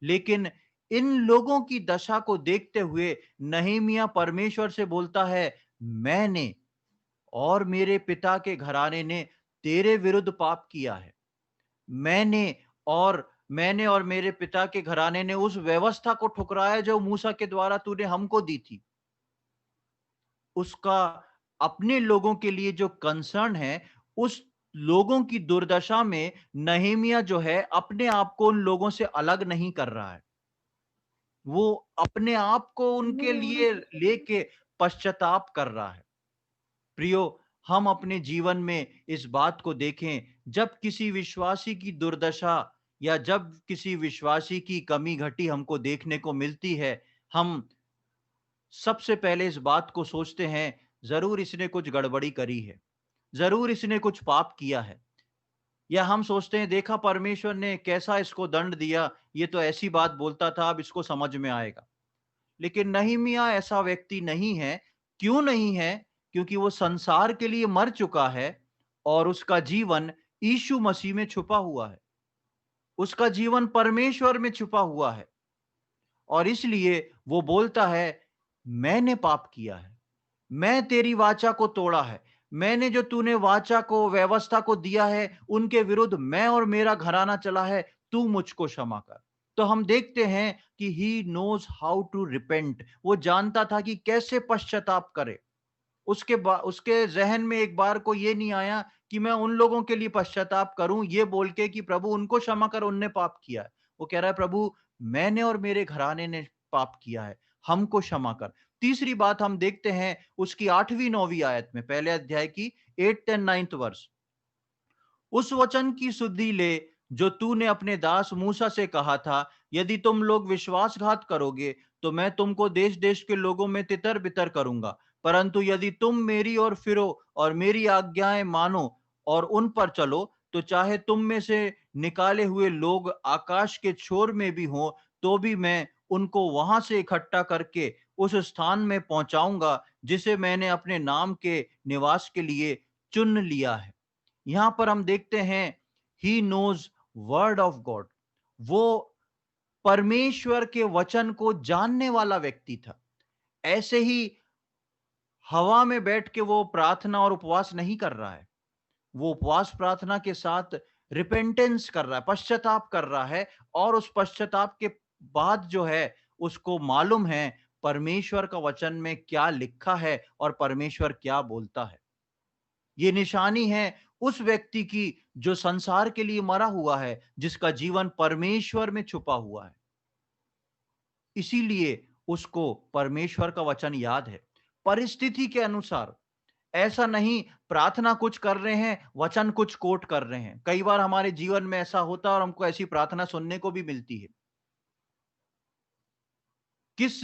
लेकिन इन लोगों की दशा को देखते हुए नहमीया परमेश्वर से बोलता है, मैंने और मेरे पिता के घराने ने तेरे विरुद्ध पाप किया है। मैंने और मेरे पिता के घराने ने उस व्यवस्था को ठुकराया जो मूसा के द्वारा तूने हमको दी थी। उसका अपने लोगों के लिए जो कंसर्न है, उस लोगों की दुर्दशा में नहमीया जो है अपने आप को उन लोगों से अलग नहीं कर रहा है। वो अपने आप को उनके लिए लेके पश्चाताप कर रहा है। प्रियो, हम अपने जीवन में इस बात को देखें, जब किसी विश्वासी की दुर्दशा या जब किसी विश्वासी की कमी घटी हमको देखने को मिलती है, हम सबसे पहले इस बात को सोचते हैं, जरूर इसने कुछ गड़बड़ी करी है, जरूर इसने कुछ पाप किया है। या हम सोचते हैं, देखा परमेश्वर ने कैसा इसको दंड दिया, ये तो ऐसी बात बोलता था, अब इसको समझ में आएगा। लेकिन नहमीया ऐसा व्यक्ति नहीं है। क्यों नहीं है? क्योंकि वो संसार के लिए मर चुका है और उसका जीवन यीशु मसीह में छुपा हुआ है। उसका जीवन परमेश्वर में छुपा हुआ है, और इसलिए वो बोलता है, मैंने पाप किया है, मैं तेरी वाचा को तोड़ा है, मैंने जो तूने वाचा को, व्यवस्था को दिया है, उनके विरुद्ध मैं और मेरा घराना चला है, तू मुझको क्षमा कर। तो हम देखते हैं कि he knows how to repent. वो जानता था कि कैसे पश्चाताप करे। उसके जहन में एक बार को ये नहीं आया कि मैं उन लोगों के लिए पश्चाताप करूं, ये बोल के कि प्रभु उनको क्षमा कर, उनने पाप किया है। वो कह रहा है, प्रभु मैंने और मेरे घराने ने पाप किया है, हमको क्षमा कर। तीसरी बात हम देखते हैं उसकी 8वीं 9वीं आयत में, पहले अध्याय की 8th and 9th वर्स। उस वचन की सुधि ले जो तूने अपने दास मूसा से कहा था, यदि तुम लोग विश्वासघात करोगे तो मैं तुमको देश देश के लोगों में तितर बितर करूंगा। परंतु यदि तुम मेरी ओर फिरो और मेरी आज्ञाएं मानो और उन पर चलो, तो चाहे तुम में से निकाले हुए लोग आकाश के छोर में भी हों, तो भी मैं उनको वहां से इकट्ठा करके उस स्थान में पहुंचाऊंगा जिसे मैंने अपने नाम के निवास के लिए चुन लिया है। यहां पर हम देखते हैं, he knows word of God. वो परमेश्वर के वचन को जानने वाला व्यक्ति था। ऐसे ही हवा में बैठ के वो प्रार्थना और उपवास नहीं कर रहा है। वो उपवास प्रार्थना के साथ रिपेंटेंस कर रहा है, पश्चाताप कर रहा है, और उस पश्चाताप के बाद जो है उसको मालूम है परमेश्वर का वचन में क्या लिखा है और परमेश्वर क्या बोलता है। ये निशानी है उस व्यक्ति की जो संसार के लिए मरा हुआ है, जिसका जीवन परमेश्वर में छुपा हुआ है। इसीलिए उसको परमेश्वर का वचन याद है। परिस्थिति के अनुसार ऐसा नहीं, प्रार्थना कुछ कर रहे हैं, वचन कुछ कोट कर रहे हैं। कई बार हमारे जीवन में ऐसा होता है और हमको ऐसी प्रार्थना सुनने को भी मिलती है। किस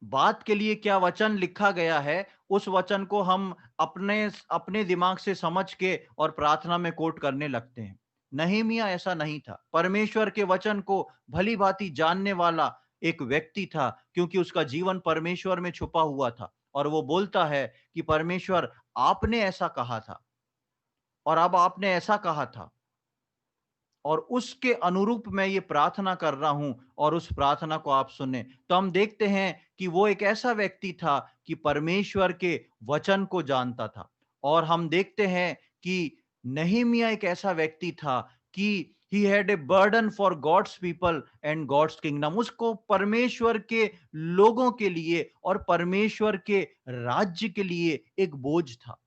बात के लिए क्या वचन लिखा गया है, उस वचन को हम अपने अपने दिमाग से समझ के और प्रार्थना में कोट करने लगते हैं। नहमीया ऐसा नहीं था। परमेश्वर के वचन को भली-भांति जानने वाला एक व्यक्ति था, क्योंकि उसका जीवन परमेश्वर में छुपा हुआ था और वो बोलता है कि परमेश्वर, आपने ऐसा कहा था और अब आपने ऐसा कहा था और उसके अनुरूप मैं ये प्रार्थना कर रहा हूं और उस प्रार्थना को आप सुने। तो हम देखते हैं कि वो एक ऐसा व्यक्ति था कि परमेश्वर के वचन को जानता था। और हम देखते हैं कि नहमीया एक ऐसा व्यक्ति था कि he had a burden for God's people and God's kingdom. उसको परमेश्वर के लोगों के लिए और परमेश्वर के राज्य के लिए एक बोझ था।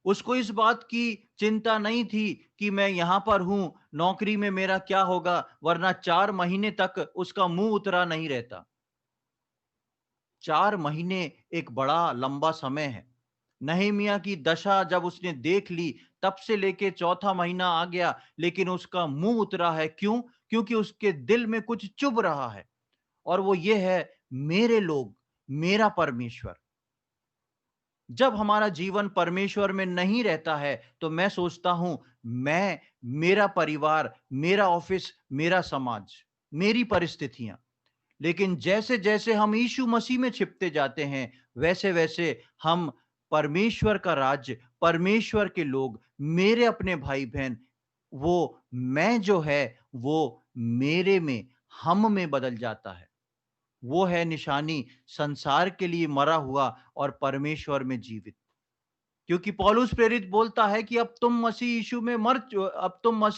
उसको इस बात की चिंता नहीं थी कि मैं यहां पर हूं, नौकरी में मेरा क्या होगा, वरना 4 महीने तक उसका मुंह उतरा नहीं रहता। 4 महीने एक बड़ा लंबा समय है। नहमीया की दशा जब उसने देख ली, तब से लेके चौथा महीना आ गया, लेकिन उसका मुंह उतरा है। क्यों? क्योंकि उसके दिल में कुछ चुभ रहा है और वो ये है, मेरे लोग, मेरा परमेश्वर। जब हमारा जीवन परमेश्वर में नहीं रहता है, तो मैं सोचता हूं, मैं, मेरा परिवार, मेरा ऑफिस, मेरा समाज, मेरी परिस्थितियां। लेकिन जैसे जैसे हम यीशु मसीह में छिपते जाते हैं, वैसे वैसे हम परमेश्वर का राज्य, परमेश्वर के लोग, मेरे अपने भाई बहन, वो मैं जो है, वो मेरे में, हम में बदल जाता है। वो है निशानी संसार के लिए मरा हुआ और परमेश्वर में जीवित। क्योंकि पौलुस प्रेरित बोलता है कि अब तुम मसीह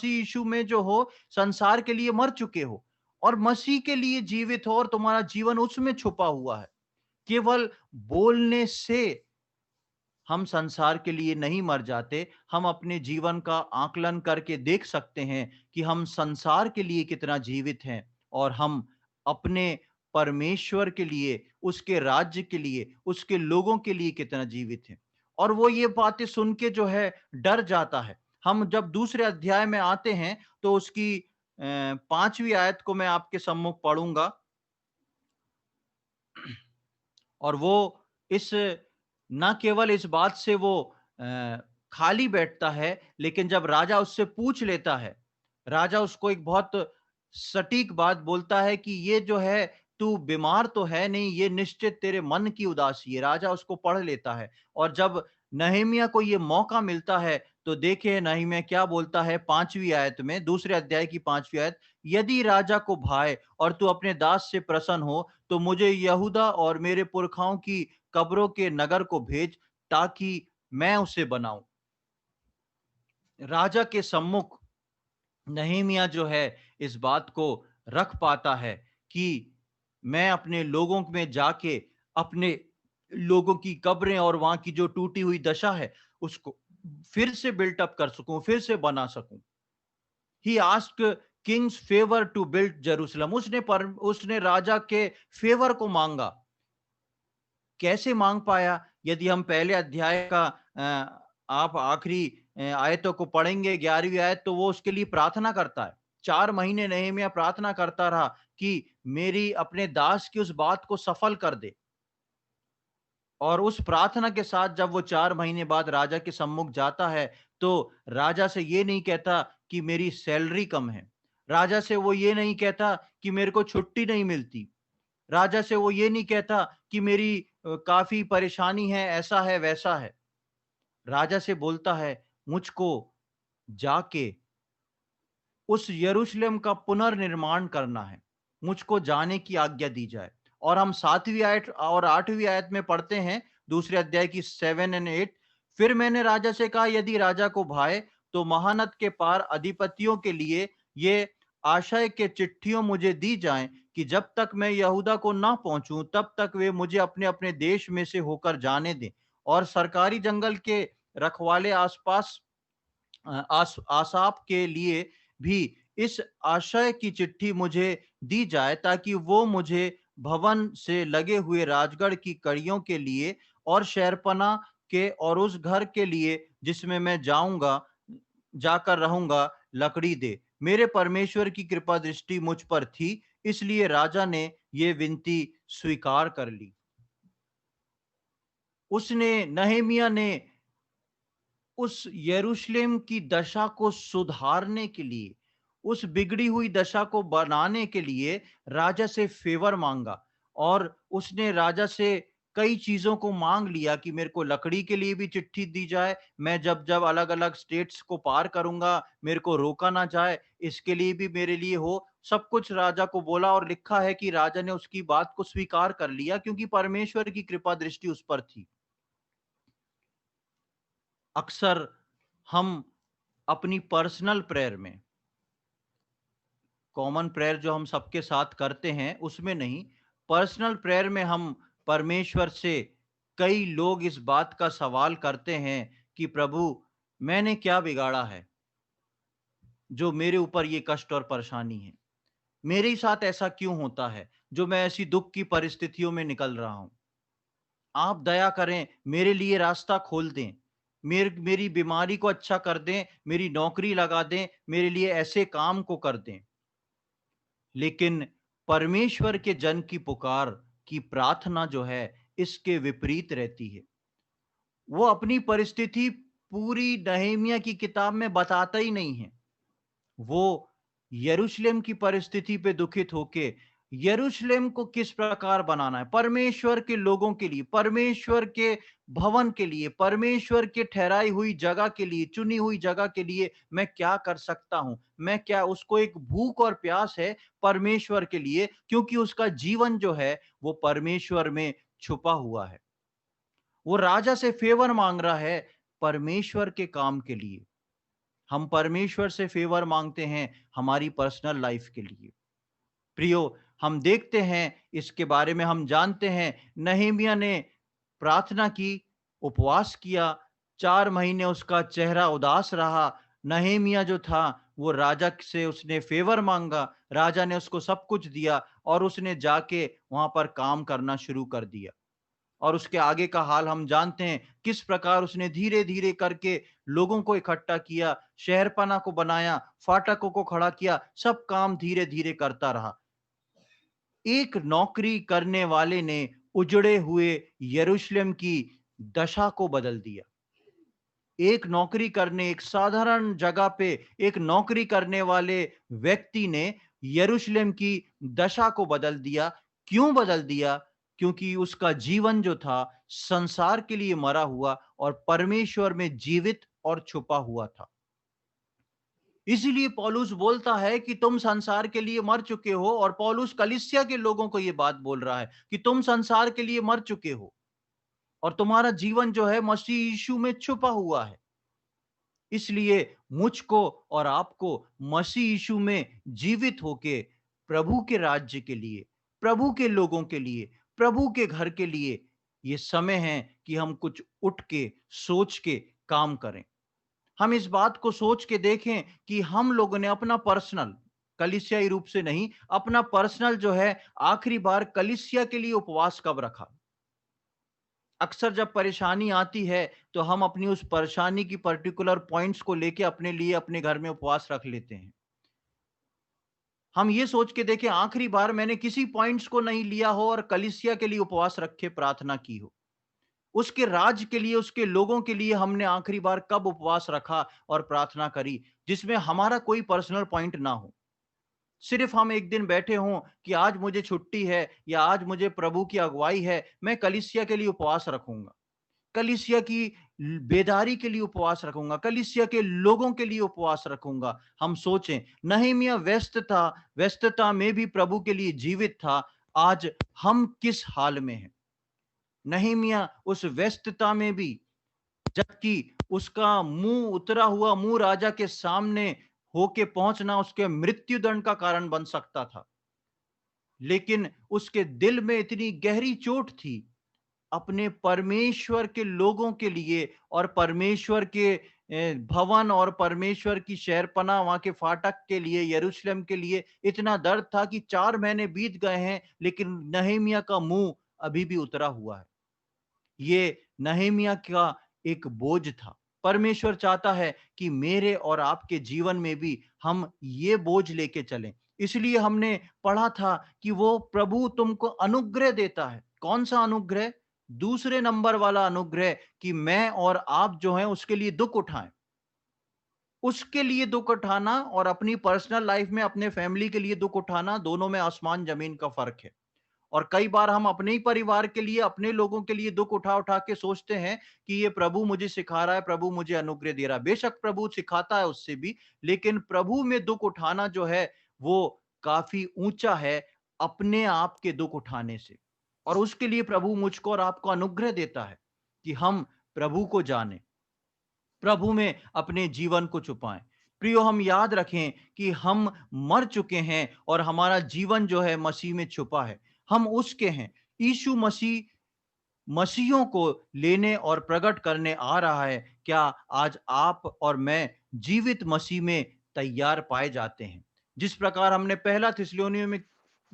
यीशु में जो हो, संसार के लिए मर चुके हो और मसीह के लिए जीवित हो और तुम्हारा जीवन उसमें छुपा हुआ है। केवल बोलने से हम संसार के लिए नहीं मर जाते। हम अपने जीवन का आकलन करके देख सकते हैं कि हम संसार के लिए कितना जीवित हैं और हम अपने परमेश्वर के लिए, उसके राज्य के लिए, उसके लोगों के लिए कितना जीवित हैं। और वो ये बातें सुन के जो है डर जाता है। हम जब दूसरे अध्याय में आते हैं तो उसकी 5वीं आयत को मैं आपके सम्मुख पढ़ूंगा और वो इस ना केवल इस बात से वो खाली बैठता है, लेकिन जब राजा उससे पूछ लेता है, राजा उसको एक बहुत सटीक बात बोलता है कि ये जो है, तू बीमार तो है नहीं, ये निश्चित तेरे मन की उदासी है। राजा उसको पढ़ लेता है और जब नहमीया को ये मौका मिलता है, तो देखे नहमीया क्या बोलता है 5वीं आयत में, दूसरे अध्याय की 5वीं आयत, यदि राजा को भाए और तू अपने दास से प्रसन्न हो, तो मुझे यहूदा और मेरे पुरखाओं की कब्रों के नगर को भेज, ताकि मैं उसे बनाऊं। राजा के सम्मुख नहमीया जो है इस बात को रख पाता है कि मैं अपने लोगों में जाके अपने लोगों की कब्रें और वहां की जो टूटी हुई दशा है, उसको फिर से बिल्टअप कर सकूं, फिर से बना सकूं। He asked king's favour to build Jerusalem. उसने राजा के फेवर को मांगा। कैसे मांग पाया? यदि हम पहले अध्याय का आप आखिरी आयतों को पढ़ेंगे, 11वीं आयत, तो वो उसके लिए प्रार्थना करता है। 4 महीने नहमीया प्रार्थना करता रहा कि मेरी अपने दास की उस बात को सफल कर दे। और उस प्रार्थना के साथ जब वो 4 महीने बाद राजा के सम्मुख जाता है, तो राजा से ये नहीं कहता कि मेरी सैलरी कम है। राजा से वो ये नहीं कहता कि मेरे को छुट्टी नहीं मिलती। राजा से वो ये नहीं कहता कि मेरी काफी परेशानी है, ऐसा है, वैसा है। राजा से बोलता है, मुझको जाके उस यरूशलेम का पुनर्निर्माण करना है, मुझको जाने की आज्ञा दी जाए। और हम 7वीं आयत और 8वीं आयत में पढ़ते हैं, दूसरे अध्याय की 7 और 8। फिर मैंने राजा से कहा, यदि राजा को भाए तो महानद के पार अधिपतियों के लिए ये आशय के चिट्ठियों मुझे दी जाएं कि जब तक मैं यहूदा को ना पहुंचूं तब तक वे मुझे अपने अपने देश में से होकर जाने दें, और सरकारी जंगल के रखवाले आसपास आसाप के लिए भी इस आशय की चिट्ठी मुझे दी जाए, ताकि वो मुझे भवन से लगे हुए राजगढ़ की कड़ियों के लिए और शहरपना के और उस घर के लिए जिसमें मैं जाकर रहूंगा, लकड़ी दे। मेरे परमेश्वर की कृपा दृष्टि मुझ पर थी, इसलिए राजा ने ये विनती स्वीकार कर ली। नहेमिया ने उस यरूशलेम की दशा को सुधारने के लिए, उस बिगड़ी हुई दशा को बनाने के लिए राजा से फेवर मांगा, और उसने राजा से कई चीजों को मांग लिया कि मेरे को लकड़ी के लिए भी चिट्ठी दी जाए, मैं जब जब अलग अलग स्टेट्स को पार करूंगा मेरे को रोका ना जाए, इसके लिए भी मेरे लिए हो। सब कुछ राजा को बोला, और लिखा है कि राजा ने उसकी बात को स्वीकार कर लिया, क्योंकि परमेश्वर की कृपा दृष्टि उस पर थी। अक्सर हम अपनी पर्सनल प्रेयर में, कॉमन प्रेयर जो हम सबके साथ करते हैं उसमें नहीं, पर्सनल प्रेयर में हम परमेश्वर से, कई लोग इस बात का सवाल करते हैं कि प्रभु, मैंने क्या बिगाड़ा है जो मेरे ऊपर ये कष्ट और परेशानी है? मेरे ही साथ ऐसा क्यों होता है जो मैं ऐसी दुख की परिस्थितियों में निकल रहा हूं? आप दया करें, मेरे लिए रास्ता खोल दें, मेरी बीमारी को अच्छा कर दें, मेरी नौकरी लगा दें, मेरे लिए ऐसे काम को कर दें। लेकिन परमेश्वर के जन की पुकार की प्रार्थना जो है, इसके विपरीत रहती है। वो अपनी परिस्थिति पूरी नहमीया की किताब में बताता ही नहीं है। वो यरूशलेम की परिस्थिति पे दुखित होके यरूशलेम को किस प्रकार बनाना है, परमेश्वर के लोगों के लिए, परमेश्वर के भवन के लिए, परमेश्वर के ठहराई हुई जगह के लिए, चुनी हुई जगह के लिए मैं क्या कर सकता हूं, मैं क्या, उसको एक भूख और प्यास है परमेश्वर के लिए, क्योंकि उसका जीवन जो है वो परमेश्वर में छुपा हुआ है। वो राजा से फेवर मांग रहा है परमेश्वर के काम के लिए। हम परमेश्वर से फेवर मांगते हैं हमारी पर्सनल लाइफ के लिए। प्रियो, हम देखते हैं, इसके बारे में हम जानते हैं, नहेमिया ने प्रार्थना की, उपवास किया, 4 महीने उसका चेहरा उदास रहा। नहेमिया जो था वो राजा से उसने फेवर मांगा, राजा ने उसको सब कुछ दिया, और उसने जाके वहां पर काम करना शुरू कर दिया। और उसके आगे का हाल हम जानते हैं, किस प्रकार उसने धीरे धीरे करके लोगों को इकट्ठा किया, शहरपना को बनाया, फाटकों को खड़ा किया, सब काम धीरे धीरे करता रहा। एक नौकरी करने वाले ने उजड़े हुए यरूशलेम की दशा को बदल दिया। एक साधारण जगह पे एक नौकरी करने वाले व्यक्ति ने यरूशलेम की दशा को बदल दिया। क्यों बदल दिया? क्योंकि उसका जीवन जो था संसार के लिए मरा हुआ और परमेश्वर में जीवित और छुपा हुआ था। इसीलिए पौलुस बोलता है कि तुम संसार के लिए मर चुके हो, और पौलुस कलीसिया के लोगों को यह बात बोल रहा है कि तुम संसार के लिए मर चुके हो और तुम्हारा जीवन जो है मसीह यीशु में छुपा हुआ है। इसलिए मुझको और आपको मसीह यीशु में जीवित होके प्रभु के राज्य के लिए, प्रभु के लोगों के लिए, प्रभु के घर के लिए ये समय है कि हम कुछ उठ के सोच के काम करें। हम इस बात को सोच के देखें कि हम लोगों ने अपना पर्सनल, कलीसियाई रूप से नहीं, अपना पर्सनल जो है आखिरी बार कलीसिया के लिए उपवास कब रखा। अक्सर जब परेशानी आती है तो हम अपनी उस परेशानी की पर्टिकुलर पॉइंट्स को लेके अपने लिए अपने घर में उपवास रख लेते हैं। हम ये सोच के देखें आखिरी बार मैंने किसी पॉइंट्स को नहीं लिया हो और कलीसिया के लिए उपवास रखे प्रार्थना की हो। उसके राज के लिए, उसके लोगों के लिए हमने आखिरी बार कब उपवास रखा और प्रार्थना करी, जिसमें हमारा कोई पर्सनल पॉइंट ना हो। सिर्फ हम एक दिन बैठे हों कि आज मुझे छुट्टी है या आज मुझे प्रभु की अगुवाई है, मैं कलीसिया के लिए उपवास रखूंगा, कलीसिया की बेदारी के लिए उपवास रखूंगा, कलीसिया के लोगों के लिए उपवास रखूंगा। हम सोचें, नहमीया व्यस्त था, व्यस्तता में भी प्रभु के लिए जीवित था। आज हम किस हाल में हैं? नहमीया उस व्यस्तता में भी, जबकि उसका मुंह उतरा हुआ मुंह राजा के सामने होके पहुंचना उसके मृत्युदंड का कारण बन सकता था, लेकिन उसके दिल में इतनी गहरी चोट थी अपने परमेश्वर के लोगों के लिए और परमेश्वर के भवन और परमेश्वर की शहरपनाह वहां के फाटक के लिए, यरूशलेम के लिए इतना दर्द था कि 4 महीने बीत गए हैं, लेकिन नहमीया का मुंह अभी भी उतरा हुआ है। ये नहमीया का एक बोझ था। परमेश्वर चाहता है कि मेरे और आपके जीवन में भी हम ये बोझ लेके चलें। इसलिए हमने पढ़ा था कि वो प्रभु तुमको अनुग्रह देता है। कौन सा अनुग्रह? दूसरे नंबर वाला अनुग्रह कि मैं और आप जो हैं उसके लिए दुख उठाएं। उसके लिए दुख उठाना और अपनी पर्सनल लाइफ में अपने फैमिली के लिए दुख उठाना, दोनों में आसमान जमीन का फर्क है। और कई बार हम अपने ही परिवार के लिए, अपने लोगों के लिए दुख उठा उठा के सोचते हैं कि ये प्रभु मुझे सिखा रहा है, प्रभु मुझे अनुग्रह दे रहा है। बेशक प्रभु सिखाता है उससे भी, लेकिन प्रभु में दुख उठाना जो है वो काफी ऊंचा है अपने आप के दुख उठाने से। और उसके लिए प्रभु मुझको और आपको अनुग्रह देता है कि हम प्रभु को जाने, प्रभु में अपने जीवन को छुपाएं। प्रियो, हम याद रखें कि हम मर चुके हैं और हमारा जीवन जो है मसीह में छुपा है। हम उसके हैं। यीशु मसीह मसीहों को लेने और प्रकट करने आ रहा है। क्या आज आप और मैं जीवित मसीह में तैयार पाए जाते हैं? जिस प्रकार हमने पहला थिस्सलुनीय में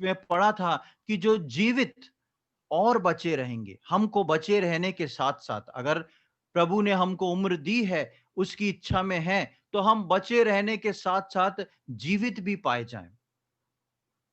पढ़ा था कि जो जीवित और बचे रहेंगे, हमको बचे रहने के साथ-साथ अगर प्रभु ने हमको उम्र दी है, उसकी इच्छा में है, तो हम बचे रहने के साथ-साथ जीवित भी पाए जाएँ।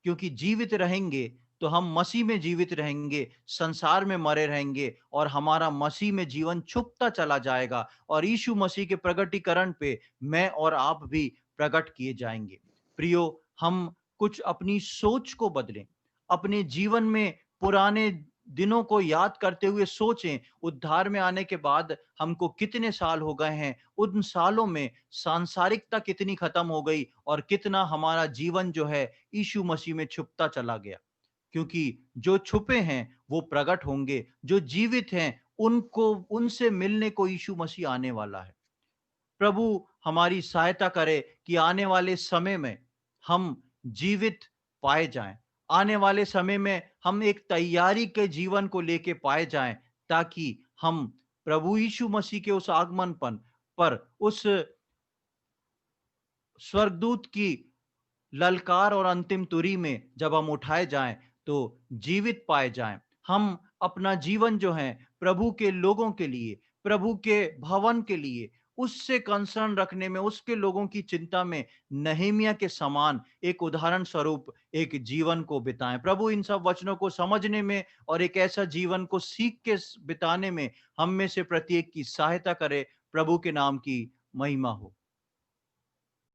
क्योंकि जीवित रहेंगे तो हम मसीह में जीवित रहेंगे, संसार में मरे रहेंगे और हमारा मसीह में जीवन छुपता चला जाएगा और यीशु मसीह के प्रकटीकरण पे मैं और आप भी प्रकट किए जाएंगे। प्रियो, हम कुछ अपनी सोच को बदलें, अपने जीवन में पुराने दिनों को याद करते हुए सोचें, उद्धार में आने के बाद हमको कितने साल हो गए हैं, उन सालों में सांसारिकता कितनी खत्म हो गई और कितना हमारा जीवन जो है यीशु मसीह में छुपता चला गया। क्योंकि जो छुपे हैं वो प्रकट होंगे, जो जीवित हैं उनको, उनसे मिलने को यीशु मसीह आने वाला है। प्रभु हमारी सहायता करे कि आने वाले समय में हम जीवित पाए जाएं। आने वाले समय में हम एक तैयारी के जीवन को लेके पाए जाएं, ताकि हम प्रभु यीशु मसीह के उस आगमन पर उस स्वर्गदूत की ललकार और अंतिम तुरी में जब हम उठाए जाएं तो जीवित पाए जाएं। हम अपना जीवन जो है प्रभु के लोगों के लिए, प्रभु के भवन के लिए, उससे कंसर्न रखने में, उसके लोगों की चिंता में नहमीया के समान एक उदाहरण स्वरूप एक जीवन को बिताएं। प्रभु इन सब वचनों को समझने में और एक ऐसा जीवन को सीख के बिताने में हम में से प्रत्येक की सहायता करे। प्रभु के नाम की महिमा हो।